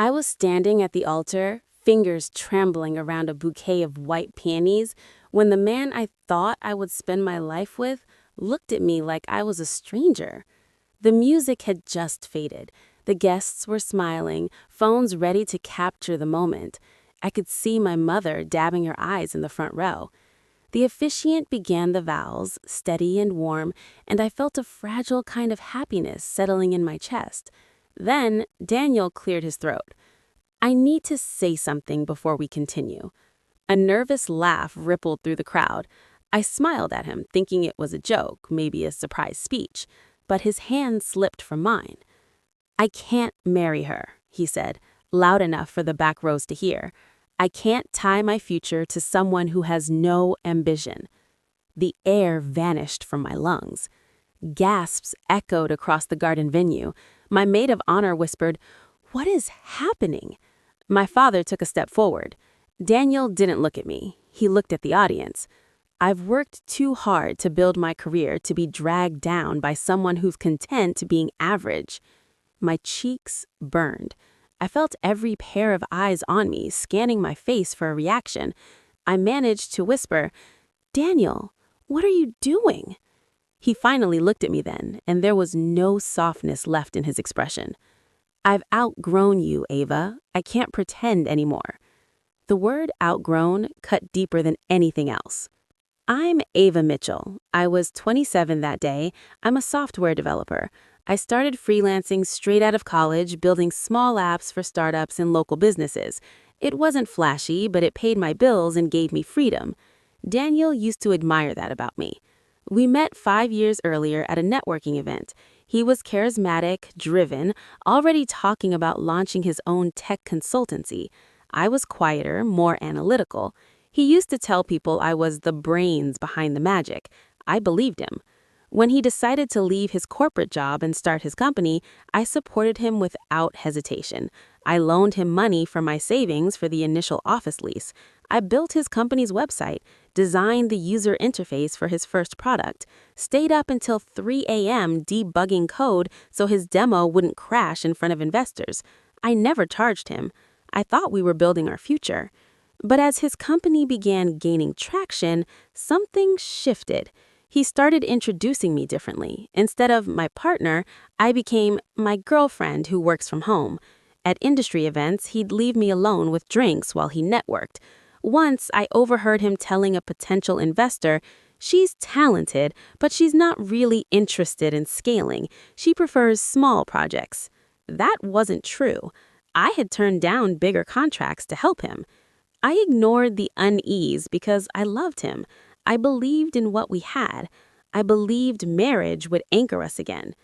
I was standing at the altar, fingers trembling around a bouquet of white peonies, when the man I thought I would spend my life with looked at me like I was a stranger. The music had just faded. The guests were smiling, phones ready to capture the moment. I could see my mother dabbing her eyes in the front row. The officiant began the vows, steady and warm, and I felt a fragile kind of happiness settling in my chest. Then Daniel cleared his throat. "I need to say something before we continue." A nervous laugh rippled through the crowd. I smiled at him, thinking it was a joke, maybe a surprise speech, but his hand slipped from mine. "I can't marry her," he said, loud enough for the back rows to hear. "I can't tie my future to someone who has no ambition." The air vanished from my lungs. Gasps echoed across the garden venue. My maid of honor whispered, "What is happening?" My father took a step forward. Daniel didn't look at me. He looked at the audience. "I've worked too hard to build my career to be dragged down by someone who's content being average." My cheeks burned. I felt every pair of eyes on me, scanning my face for a reaction. I managed to whisper, "Daniel, what are you doing?" He finally looked at me then, and there was no softness left in his expression. "I've outgrown you, Ava. I can't pretend anymore." The word outgrown cut deeper than anything else. I'm Ava Mitchell. I was 27 that day. I'm a software developer. I started freelancing straight out of college, building small apps for startups and local businesses. It wasn't flashy, but it paid my bills and gave me freedom. Daniel used to admire that about me. We met 5 years earlier at a networking event. He was charismatic, driven, already talking about launching his own tech consultancy. I was quieter, more analytical. He used to tell people I was the brains behind the magic. I believed him. When he decided to leave his corporate job and start his company, I supported him without hesitation. I loaned him money from my savings for the initial office lease. I built his company's website, designed the user interface for his first product, stayed up until 3 a.m. debugging code so his demo wouldn't crash in front of investors. I never charged him. I thought we were building our future. But as his company began gaining traction, something shifted. He started introducing me differently. Instead of my partner, I became my girlfriend who works from home. At industry events, he'd leave me alone with drinks while he networked. Once, I overheard him telling a potential investor, "She's talented, but she's not really interested in scaling. She prefers small projects." That wasn't true. I had turned down bigger contracts to help him. I ignored the unease because I loved him. I believed in what we had. I believed marriage would anchor us again.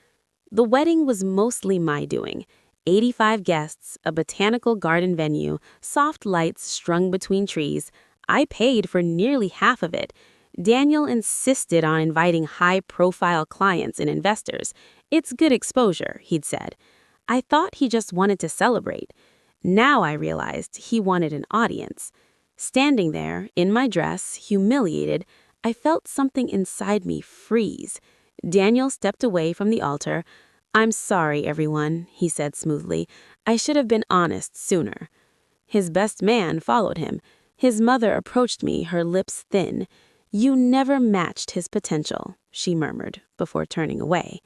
The wedding was mostly my doing. 85 guests, a botanical garden venue, soft lights strung between trees. I paid for nearly half of it. Daniel insisted on inviting high-profile clients and investors. "It's good exposure," he'd said. I thought he just wanted to celebrate. Now I realized he wanted an audience. Standing there, in my dress, humiliated, I felt something inside me freeze. Daniel stepped away from the altar. "I'm sorry, everyone," he said smoothly. "I should have been honest sooner." His best man followed him. His mother approached me, her lips thin. "You never matched his potential," she murmured, before turning away.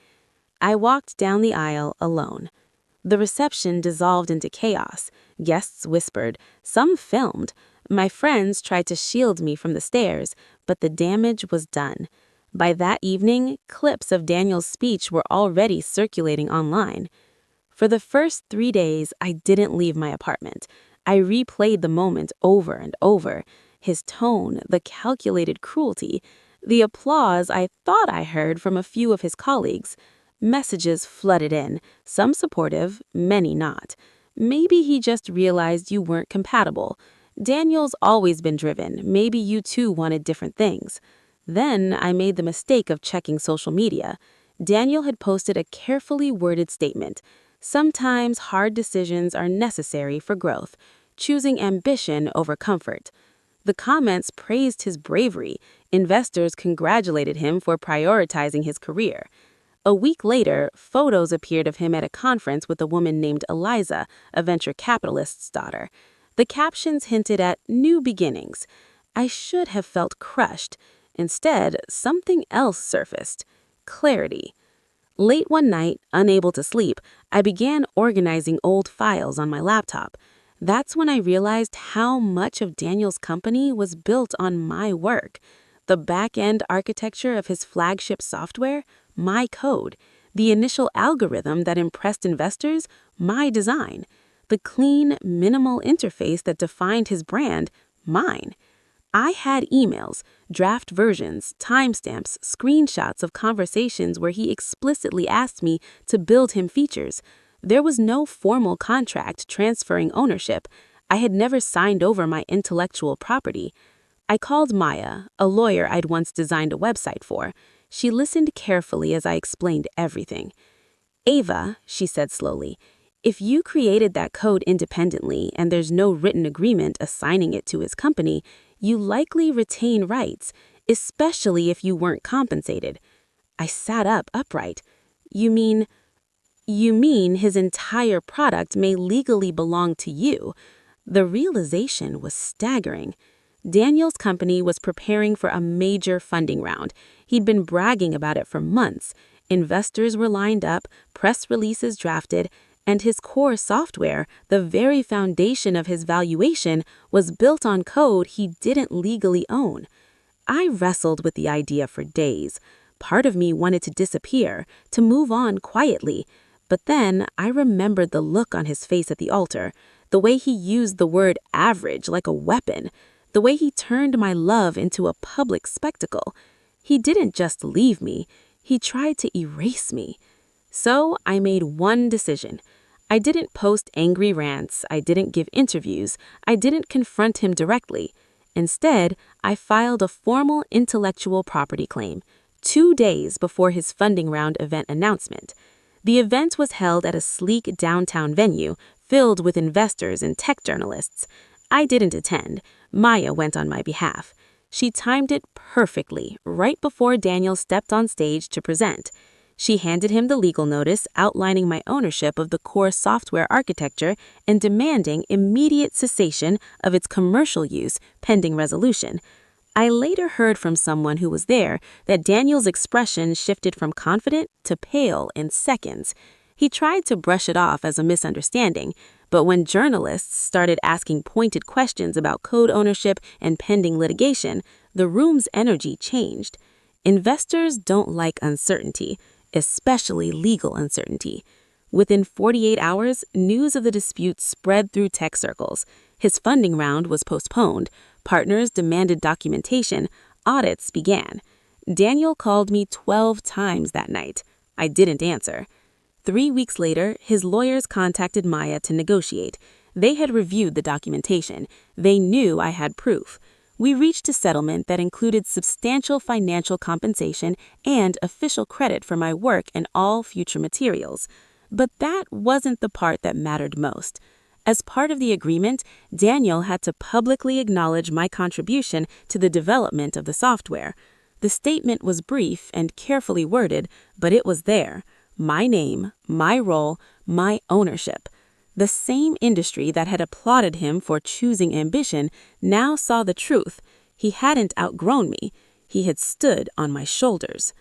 I walked down the aisle alone. The reception dissolved into chaos. Guests whispered. Some filmed. My friends tried to shield me from the stares, but the damage was done. By that evening, clips of Daniel's speech were already circulating online. For the first 3 days, I didn't leave my apartment. I replayed the moment over and over. His tone, the calculated cruelty, the applause I thought I heard from a few of his colleagues. Messages flooded in, some supportive, many not. Maybe he just realized you weren't compatible. Daniel's always been driven. Maybe you too wanted different things. Then I made the mistake of checking social media. Daniel had posted a carefully worded statement. Sometimes hard decisions are necessary for growth, choosing ambition over comfort. The comments praised his bravery. Investors congratulated him for prioritizing his career. A week later, photos appeared of him at a conference with a woman named Eliza, a venture capitalist's daughter. The captions hinted at new beginnings. I should have felt crushed. Instead, something else surfaced. Clarity. Late one night, unable to sleep, I began organizing old files on my laptop. That's when I realized how much of Daniel's company was built on my work. The back-end architecture of his flagship software, my code. The initial algorithm that impressed investors, my design. The clean, minimal interface that defined his brand, mine. I had emails, draft versions, timestamps, screenshots of conversations where he explicitly asked me to build him features. There was no formal contract transferring ownership. I had never signed over my intellectual property. I called Maya, a lawyer I'd once designed a website for. She listened carefully as I explained everything. Ava, she said slowly, if you created that code independently and there's no written agreement assigning it to his company, you likely retain rights, especially if you weren't compensated. I sat up upright. You mean his entire product may legally belong to you? The realization was staggering. Daniel's company was preparing for a major funding round. He'd been bragging about it for months. Investors were lined up, press releases drafted, and his core software, the very foundation of his valuation, was built on code he didn't legally own. I wrestled with the idea for days. Part of me wanted to disappear, to move on quietly. But then I remembered the look on his face at the altar, the way he used the word average like a weapon, the way he turned my love into a public spectacle. He didn't just leave me, he tried to erase me. So I made one decision. I didn't post angry rants, I didn't give interviews, I didn't confront him directly. Instead, I filed a formal intellectual property claim, 2 days before his funding round event announcement. The event was held at a sleek downtown venue filled with investors and tech journalists. I didn't attend. Maya went on my behalf. She timed it perfectly, right before Daniel stepped on stage to present. She handed him the legal notice outlining my ownership of the core software architecture and demanding immediate cessation of its commercial use pending resolution. I later heard from someone who was there that Daniel's expression shifted from confident to pale in seconds. He tried to brush it off as a misunderstanding, but when journalists started asking pointed questions about code ownership and pending litigation, the room's energy changed. Investors don't like uncertainty, especially legal uncertainty. Within 48 hours, news of the dispute spread through tech circles. His funding round was postponed. Partners demanded documentation. Audits began. Daniel called me 12 times that night. I didn't answer. 3 weeks later, his lawyers contacted Maya to negotiate. They had reviewed the documentation. They knew I had proof. We reached a settlement that included substantial financial compensation and official credit for my work and all future materials. But that wasn't the part that mattered most. As part of the agreement, Daniel had to publicly acknowledge my contribution to the development of the software. The statement was brief and carefully worded, but it was there. My name, my role, my ownership. The same industry that had applauded him for choosing ambition now saw the truth. He hadn't outgrown me. He had stood on my shoulders.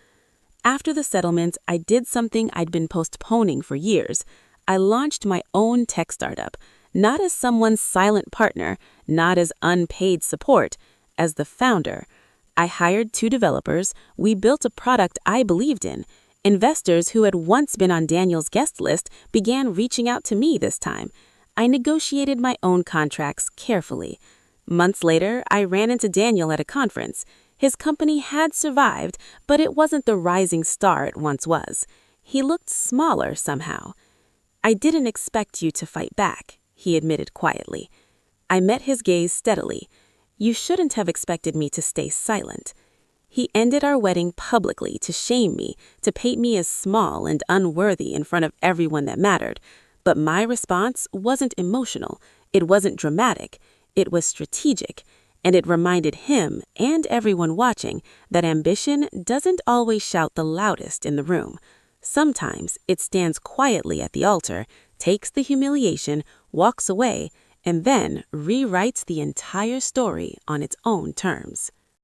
After the settlement, I did something I'd been postponing for years. I launched my own tech startup, not as someone's silent partner, not as unpaid support, as the founder. I hired 2 developers. We built a product I believed in. Investors who had once been on Daniel's guest list began reaching out to me this time. I negotiated my own contracts carefully. Months later, I ran into Daniel at a conference. His company had survived, but it wasn't the rising star it once was. He looked smaller somehow. I didn't expect you to fight back, he admitted quietly. I met his gaze steadily. You shouldn't have expected me to stay silent. He ended our wedding publicly to shame me, to paint me as small and unworthy in front of everyone that mattered. But my response wasn't emotional. It wasn't dramatic. It was strategic. And it reminded him and everyone watching that ambition doesn't always shout the loudest in the room. Sometimes it stands quietly at the altar, takes the humiliation, walks away, and then rewrites the entire story on its own terms.